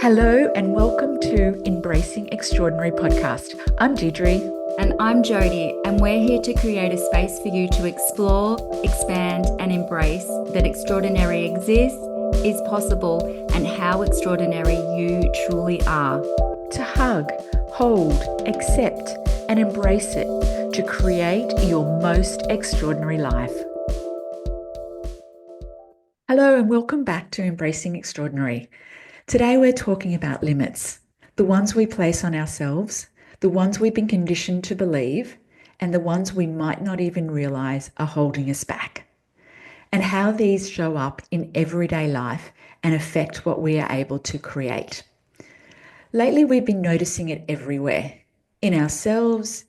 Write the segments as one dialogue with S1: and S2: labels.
S1: Hello and welcome to Embracing Extraordinary podcast. I'm Deirdre.
S2: And I'm Jody, and we're here to create a space for you to explore, expand, and embrace that extraordinary exists, is possible, and how extraordinary you truly are.
S1: To hug, hold, accept, and embrace it to create your most extraordinary life. Hello and welcome back to Embracing Extraordinary. Today we're talking about limits, the ones we place on ourselves, the ones we've been conditioned to believe, and the ones we might not even realize are holding us back, and how these show up in everyday life and affect what we are able to create. Lately, we've been noticing it everywhere, in ourselves,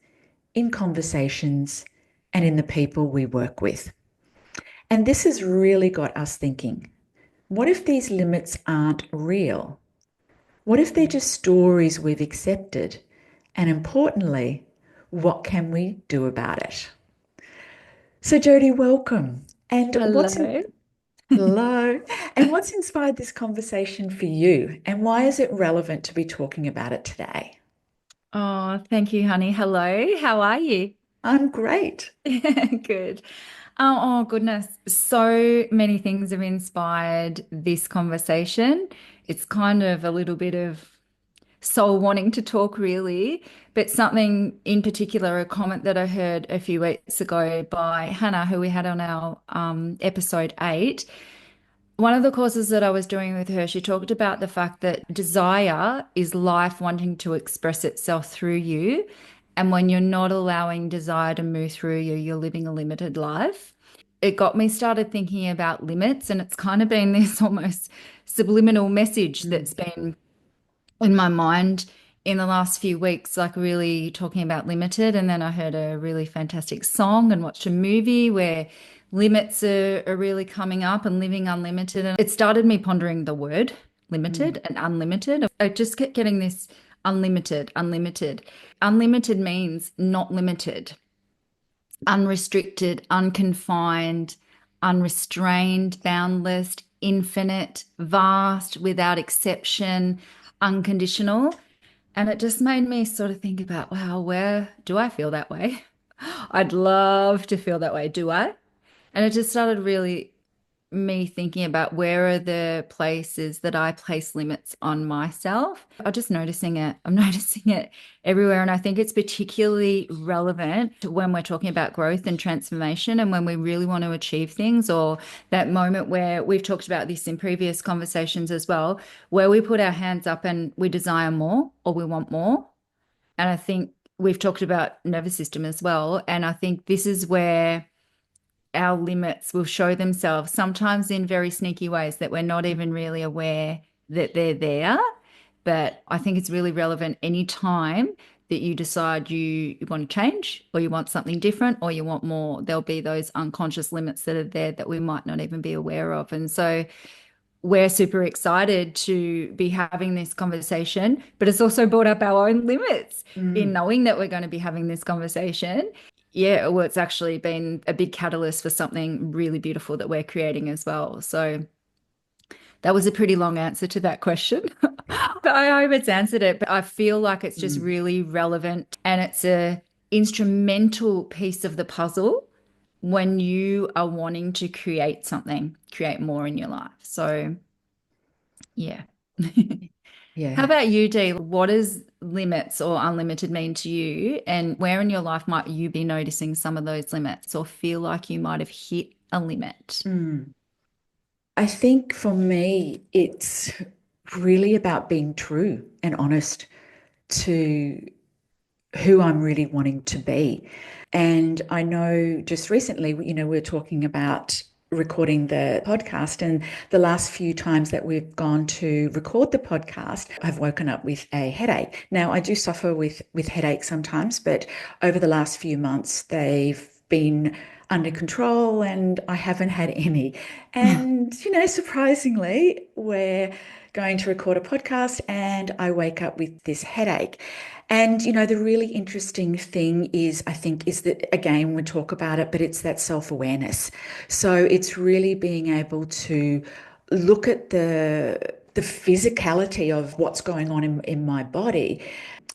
S1: in conversations, and in the people we work with. And this has really got us thinking, what if these limits aren't real? What if they're just stories we've accepted? And importantly, what can we do about it? So Jody, welcome. And
S2: Hello.
S1: Hello. And what's inspired this conversation for you? And why is it relevant to be talking about it today?
S2: Oh, thank you, honey. Hello. How are you?
S1: I'm great.
S2: Good. Oh, goodness. So many things have inspired this conversation. It's kind of a little bit of soul wanting to talk, really, but something in particular, a comment that I heard a few weeks ago by Hannah, who we had on our episode 8. One of the courses that I was doing with her, she talked about the fact that desire is life wanting to express itself through you. And when you're not allowing desire to move through you, you're living a limited life. It got me started thinking about limits, and it's kind of been this almost subliminal message that's been in my mind in the last few weeks, like really talking about limited. And then I heard a really fantastic song and watched a movie where limits are really coming up and living unlimited. And it started me pondering the word limited and unlimited. I just kept getting this unlimited, unlimited. Unlimited means not limited, unrestricted, unconfined, unrestrained, boundless, infinite, vast, without exception, unconditional. And it just made me sort of think about, wow, where do I feel that way? I'd love to feel that way. Do I? And it just started really me thinking about where are the places that I place limits on myself. I'm just noticing it. I'm noticing it everywhere. And I think it's particularly relevant when we're talking about growth and transformation and when we really want to achieve things, or that moment where we've talked about this in previous conversations as well, where we put our hands up and we desire more or we want more. And I think we've talked about nervous system as well. And I think this is where our limits will show themselves sometimes in very sneaky ways that we're not even really aware that they're there. But I think it's really relevant anytime that you decide you want to change or you want something different or you want more. There'll be those unconscious limits that are there that we might not even be aware of. And so we're super excited to be having this conversation, but it's also brought up our own limits in knowing that we're going to be having this conversation. Yeah, well, it's actually been a big catalyst for something really beautiful that we're creating as well. So that was a pretty long answer to that question. But I hope it's answered it. But I feel like it's just really relevant and it's a instrumental piece of the puzzle when you are wanting to create something, create more in your life. So yeah. How
S1: Yeah.
S2: about you, Dee? What does limits or unlimited mean to you? And where in your life might you be noticing some of those limits or feel like you might have hit a limit?
S1: I think for me, it's really about being true and honest to who I'm really wanting to be. And I know just recently, we're talking about recording the podcast, and the last few times that we've gone to record the podcast, I've woken up with a headache. Now, I do suffer with headaches sometimes, but over the last few months, they've been under control and I haven't had any. And, surprisingly, we're going to record a podcast and I wake up with this headache. And, the really interesting thing is, I think, is that, again, we talk about it, but it's that self-awareness. So it's really being able to look at the the physicality of what's going on in my body,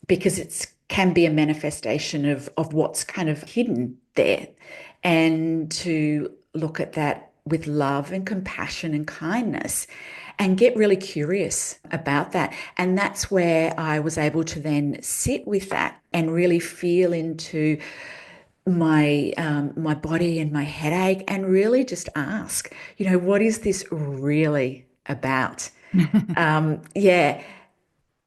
S1: because it can be a manifestation of what's kind of hidden there. And to look at that with love and compassion and kindness and get really curious about that. And that's where I was able to then sit with that and really feel into my body and my headache and really just ask, what is this really about? Yeah.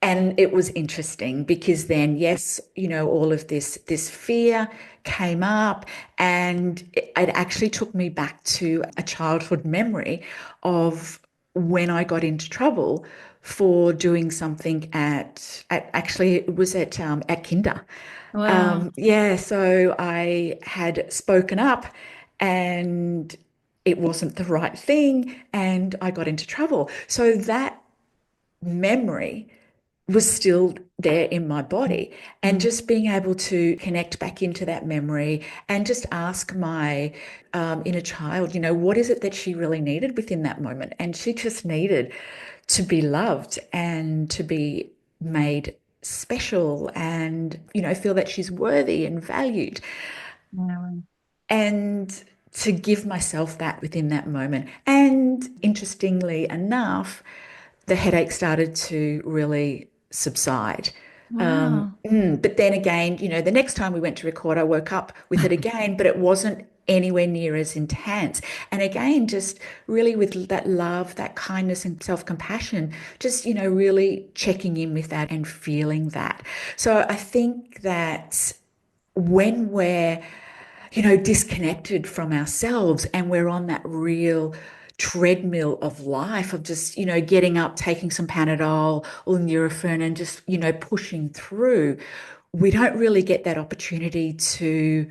S1: And it was interesting because then, yes, all of this fear came up, and it actually took me back to a childhood memory of when I got into trouble for doing something at actually it was at Kinder.
S2: Wow.
S1: Yeah, so I had spoken up and it wasn't the right thing, and I got into trouble. So that memory was still there in my body, and
S2: Mm.
S1: just being able to connect back into that memory and just ask my inner child, what is it that she really needed within that moment? And she just needed to be loved and to be made special, and feel that she's worthy and valued,
S2: Wow.
S1: and to give myself that within that moment. And interestingly enough, the headache started to really subside.
S2: Wow.
S1: But then again, the next time we went to record, I woke up with it again, but it wasn't anywhere near as intense. And again, just really with that love, that kindness and self-compassion, just, really checking in with that and feeling that. So I think that when we're disconnected from ourselves and we're on that real treadmill of life of just, getting up, taking some Panadol or Nurofen and just, pushing through, we don't really get that opportunity to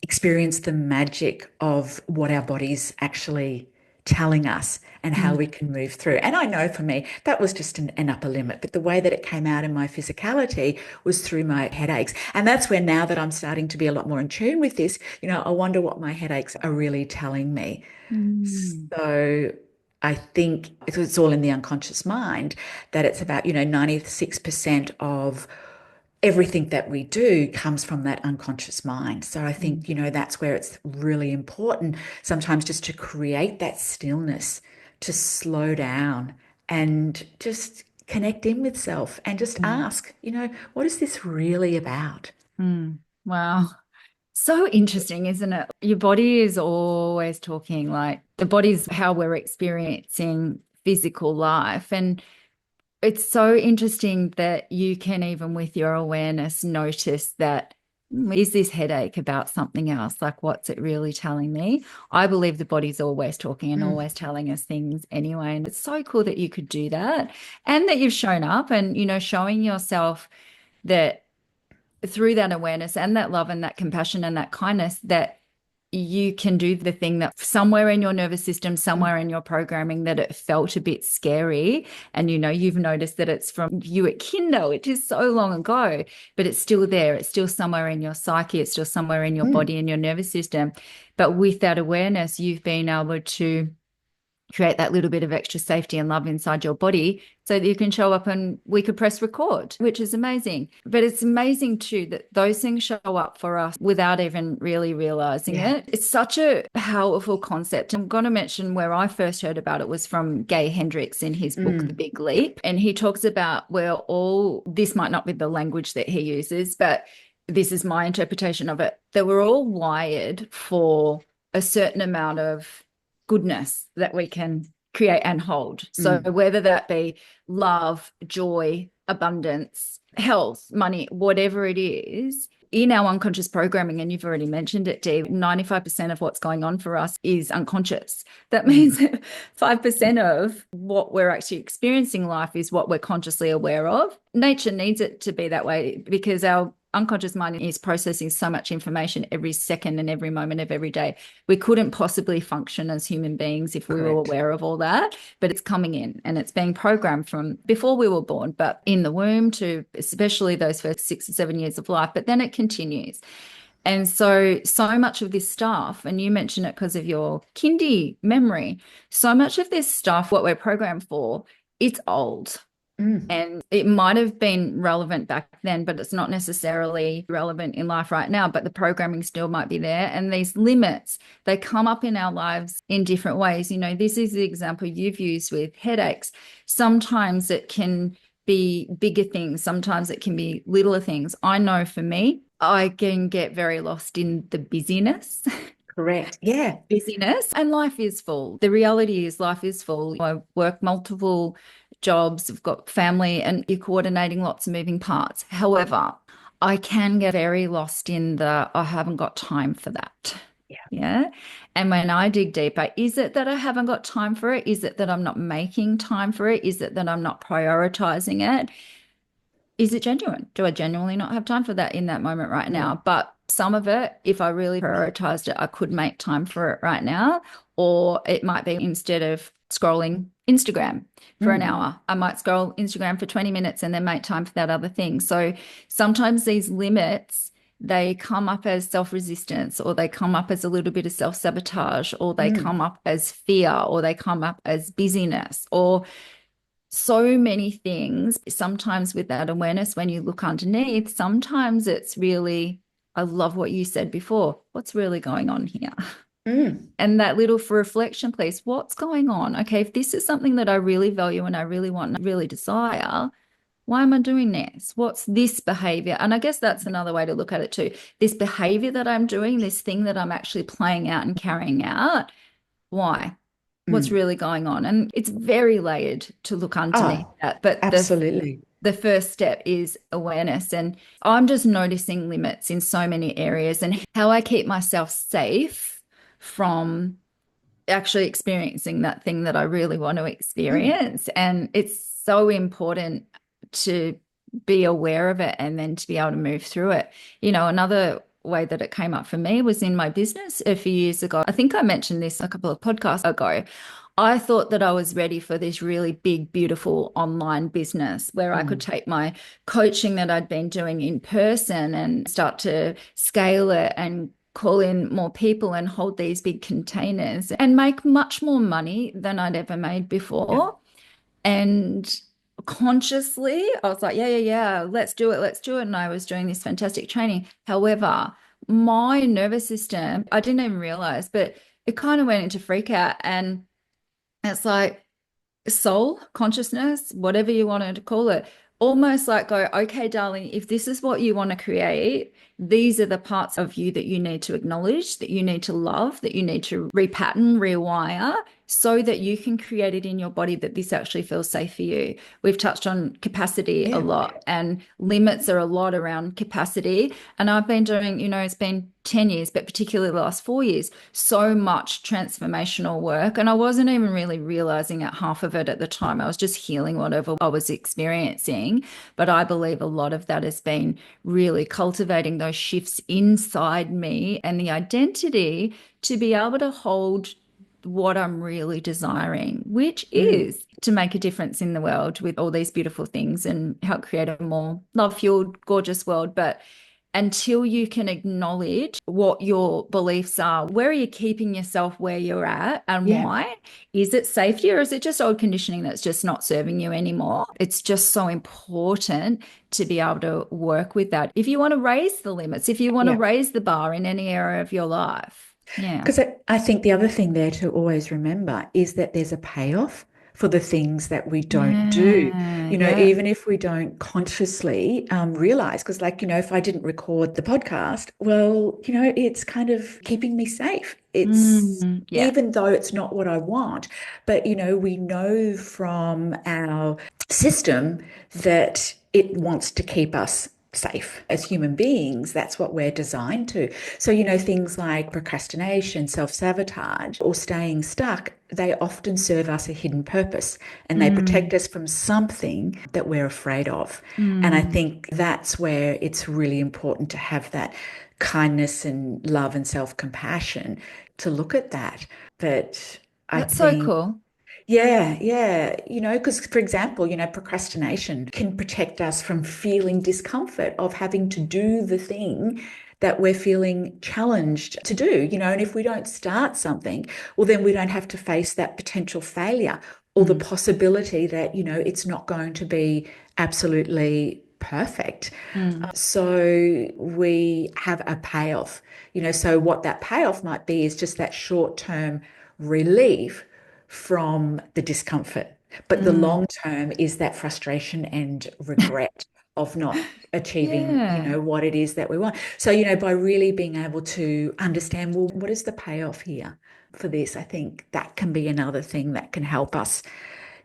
S1: experience the magic of what our body's actually telling us and how we
S2: Mm.
S1: can move through. And I know for me, that was just an upper limit. But the way that it came out in my physicality was through my headaches. And that's where, now that I'm starting to be a lot more in tune with this, I wonder what my headaches are really telling me.
S2: Mm.
S1: So I think it's all in the unconscious mind, that it's about, 96% of everything that we do comes from that unconscious mind. So I
S2: Mm.
S1: think, that's where it's really important sometimes just to create that stillness, to slow down and just connect in with self and just
S2: Mm.
S1: ask, what is this really about?
S2: Mm. Wow. So interesting, isn't it? Your body is always talking, like the body's how we're experiencing physical life. And it's so interesting that you can, even with your awareness, notice that is this headache about something else? Like, what's it really telling me? I believe the body's always talking and
S1: Mm,
S2: always telling us things anyway. And it's so cool that you could do that and that you've shown up and, showing yourself that through that awareness and that love and that compassion and that kindness, that you can do the thing that somewhere in your nervous system,
S1: mm,
S2: somewhere in your programming, that it felt a bit scary. And you've noticed that it's from you at Kinder, which is so long ago, but it's still there. It's still somewhere in your psyche. It's still somewhere in your
S1: mm.
S2: body and your nervous system. But with that awareness, you've been able to create that little bit of extra safety and love inside your body so that you can show up and we could press record, which is amazing. But it's amazing too that those things show up for us without even really realizing
S1: Yeah.
S2: it. It's such a powerful concept. I'm going to mention where I first heard about it was from Gay Hendricks in his book, The
S1: Mm,
S2: Big Leap. And he talks about this might not be the language that he uses, but this is my interpretation of it, that we're all wired for a certain amount of goodness that we can create and hold. So
S1: mm,
S2: whether that be love, joy, abundance, health, money, whatever it is, in our unconscious programming, and you've already mentioned it, Dee, 95% of what's going on for us is unconscious. That
S1: mm,
S2: means 5% of what we're actually experiencing life is what we're consciously aware of. Nature needs it to be that way because our unconscious mind is processing so much information every second and every moment of every day. We couldn't possibly function as human beings if we were
S1: correct.
S2: aware of all that, but it's coming in and it's being programmed from before we were born, but in the womb to especially those first 6 or 7 years of life, but then it continues. And so much of this stuff, and you mention it because of your kindy memory, so much of this stuff, what we're programmed for, it's old.
S1: Mm,
S2: And it might have been relevant back then, but it's not necessarily relevant in life right now. But the programming still might be there. And these limits, they come up in our lives in different ways. You know, this is the example you've used with headaches. Sometimes it can be bigger things, sometimes it can be littler things. I know for me, I can get very lost in the busyness.
S1: correct. Yeah.
S2: Busyness and life is full. The reality is life is full. I work multiple jobs, I've got family, and you're coordinating lots of moving parts. However, I can get very lost in the I haven't got time for that.
S1: Yeah.
S2: Yeah. And when I dig deeper, is it that I haven't got time for it? Is it that I'm not making time for it? Is it that I'm not prioritizing it? Is it genuine? Do I genuinely not have time for that in that moment right
S1: Mm,
S2: now? But some of it, if I really prioritized it, I could make time for it right now. Or it might be instead of scrolling Instagram for an
S1: mm,
S2: hour, I might scroll Instagram for 20 minutes and then make time for that other thing. So sometimes these limits, they come up as self-resistance, or they come up as a little bit of self-sabotage, or they
S1: mm,
S2: come up as fear, or they come up as busyness, or so many things. Sometimes with that awareness, when you look underneath, sometimes it's really, I love what you said before. What's really going on here?
S1: mm.
S2: And that little for reflection, please. What's going on? Okay, if this is something that I really value and I really want and really desire, why am I doing this? What's this behavior? And I guess that's another way to look at it too. This behavior that I'm doing, this thing that I'm actually playing out and carrying out, why? What's
S1: Mm.
S2: really going on? And it's very layered to look underneath
S1: Oh,
S2: that. But
S1: absolutely.
S2: the first step is awareness. And I'm just noticing limits in so many areas and how I keep myself safe from actually experiencing that thing that I really want to
S1: Mm,
S2: experience. And it's so important to be aware of it and then to be able to move through it. You know, another way that it came up for me was in my business a few years ago. I think I mentioned this a couple of podcasts ago. I thought that I was ready for this really big, beautiful online business where I could
S1: mm.
S2: take my coaching that I'd been doing in person and start to scale it and call in more people and hold these big containers and make much more money than I'd ever made
S1: Yeah.
S2: before. And consciously, I was like, yeah, yeah, yeah, let's do it, let's do it. And I was doing this fantastic training. However, my nervous system, I didn't even realize, but it kind of went into freak out. And it's like, soul, consciousness, whatever you wanted to call it, almost like go, okay, darling, if this is what you want to create, these are the parts of you that you need to acknowledge, that you need to love, that you need to repattern, rewire, so that you can create it in your body that this actually feels safe for you. We've touched on capacity a
S1: Yeah.
S2: lot, and limits are a lot around capacity. And I've been doing, you know, it's been 10 years, but particularly the last 4 years, so much transformational work. And I wasn't even really realizing it, half of it at the time. I was just healing whatever I was experiencing. But I believe a lot of that has been really cultivating those shifts inside me and the identity to be able to hold what I'm really desiring, which
S1: Mm.
S2: is to make a difference in the world with all these beautiful things and help create a more love fueled, gorgeous world. But until you can acknowledge what your beliefs are, where are you keeping yourself where you're at and
S1: Yeah.
S2: why? Is it safety or is it just old conditioning that's just not serving you anymore? It's just so important to be able to work with that. If you want to raise the limits, if you want to
S1: Yeah.
S2: raise the bar in any area of your life. Yeah.
S1: Because I think the other thing there to always remember is that there's a payoff for the things that we don't do.
S2: Yeah.
S1: You know,
S2: Yeah.
S1: even if we don't consciously realize, because, like, you know, if I didn't record the podcast, well, you know, it's kind of keeping me safe. It's
S2: Yeah.
S1: even though it's not what I want, but, you know, we know from our system that it wants to keep us safe as human beings. That's what we're designed to. So, you know, things like procrastination, self-sabotage, or staying stuck, they often serve us a hidden purpose and they protect
S2: Mm.
S1: us from something that we're afraid of. And I
S2: Mm.
S1: think that's where it's really important to have that kindness and love and self-compassion to look at that. But I
S2: That's so
S1: think
S2: cool.
S1: yeah, yeah. You know, because for example, you know, procrastination can protect us from feeling discomfort of having to do the thing that we're feeling challenged to do, you know, and if we don't start something, well, then we don't have to face that potential failure. or the possibility that, it's not going to be absolutely perfect.
S2: Mm.
S1: So we have a payoff, so what that payoff might be is just that short-term relief from the discomfort. But the
S2: Mm.
S1: long term is that frustration and regret of not achieving,
S2: Yeah.
S1: what it is that we want. So, by really being able to understand, well, what is the payoff here for this? I think that can be another thing that can help us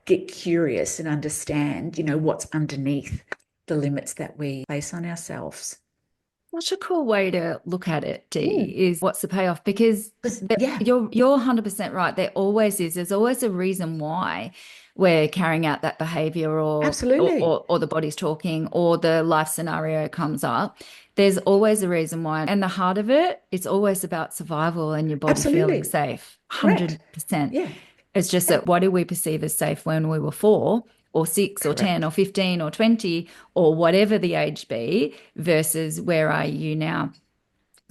S1: get curious and understand, what's underneath the limits that we place on ourselves.
S2: Such a cool way to look at it, Dee,
S1: Mm.
S2: is what's the payoff? Because
S1: Yeah,
S2: you're 100% right. There always is. There's always a reason why we're carrying out that behavior
S1: absolutely.
S2: or the body's talking or the life scenario comes up. There's always a reason why. And the heart of it, it's always about survival and your body feeling
S1: Absolutely.
S2: safe.
S1: Correct.
S2: 100%.
S1: Yeah.
S2: It's just
S1: Yeah.
S2: that what do we perceive as safe when we were 4 or 6 or 10
S1: Correct.
S2: or 15 or 20 or whatever the age be versus where are you now?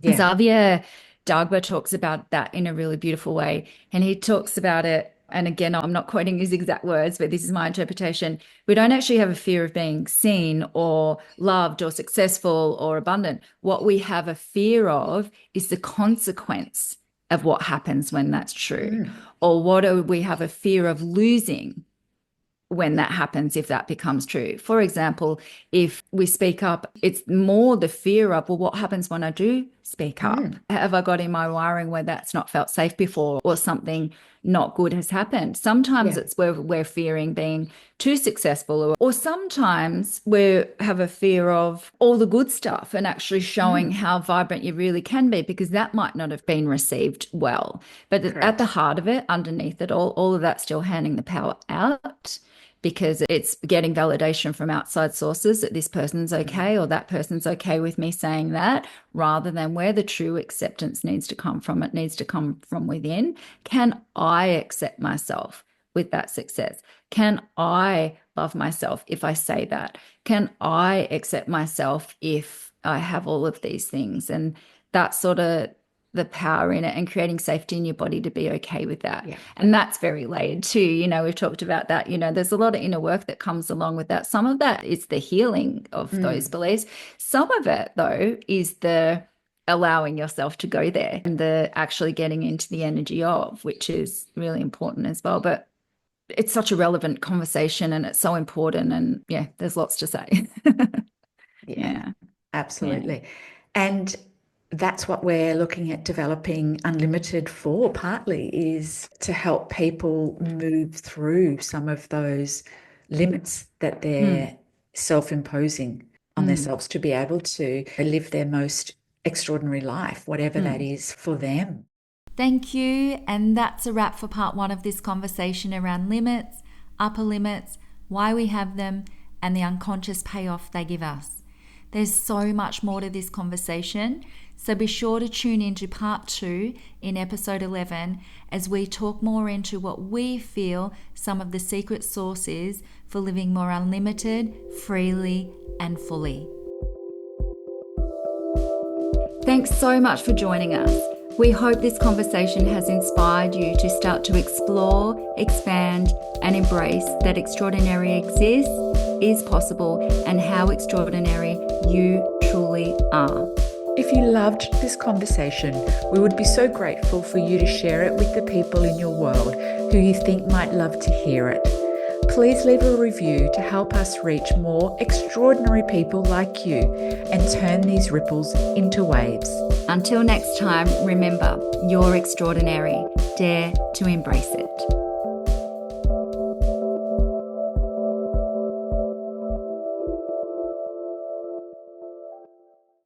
S1: Yeah.
S2: Xavier Dagba talks about that in a really beautiful way. And he talks about it. And again, I'm not quoting his exact words, but this is my interpretation. We don't actually have a fear of being seen or loved or successful or abundant. What we have a fear of is the consequence of what happens when that's true.
S1: Mm.
S2: Or what do we have a fear of losing when that happens, if that becomes true. For example, if we speak up, it's more the fear of, well, what happens when I do speak up?
S1: Mm.
S2: Have I got in my wiring where that's not felt safe before or something not good has happened? Sometimes
S1: Yeah.
S2: it's where we're fearing being too successful, or sometimes we have a fear of all the good stuff and actually showing
S1: Mm.
S2: how vibrant you really can be, because that might not have been received well. But at the
S1: Correct.
S2: heart of it, underneath it all of that still handing the power out, because it's getting validation from outside sources that this person's
S1: Mm.
S2: okay or that person's okay with me saying that, rather than where the true acceptance needs to come from. It needs to come from within. Can I accept myself with that success? Can I love myself if I say that? Can I accept myself if I have all of these things? And that's sort of the power in it, and creating safety in your body to be okay with that.
S1: Yeah.
S2: And that's very layered too. We've talked about that. There's a lot of inner work that comes along with that. Some of that is the healing of those
S1: Mm.
S2: beliefs. Some of it, though, is the allowing yourself to go there and the actually getting into the energy of, which is really important as well. But it's such a relevant conversation and it's so important. And yeah, there's lots to say.
S1: Yeah.
S2: Yeah. Yeah.
S1: Absolutely. And that's what we're looking at developing Unlimited for, partly, is to help people move through some of those limits that
S2: Mm,
S1: they're self-imposing on
S2: mm,
S1: themselves to be able to live their most extraordinary life, whatever that
S2: mm.
S1: is for them.
S2: Thank you. And that's a wrap for part 1 of this conversation around limits, upper limits, why we have them, and the unconscious payoff they give us. There's so much more to this conversation, so be sure to tune into part 2 in episode 11 as we talk more into what we feel some of the secret sauce is for living more unlimited, freely, and fully. Thanks so much for joining us. We hope this conversation has inspired you to start to explore, expand, and embrace that extraordinary exists, is possible, and how extraordinary you truly are.
S1: If you loved this conversation, we would be so grateful for you to share it with the people in your world who you think might love to hear it. Please leave a review to help us reach more extraordinary people like you and turn these ripples into waves.
S2: Until next time, remember, you're extraordinary. Dare to embrace it.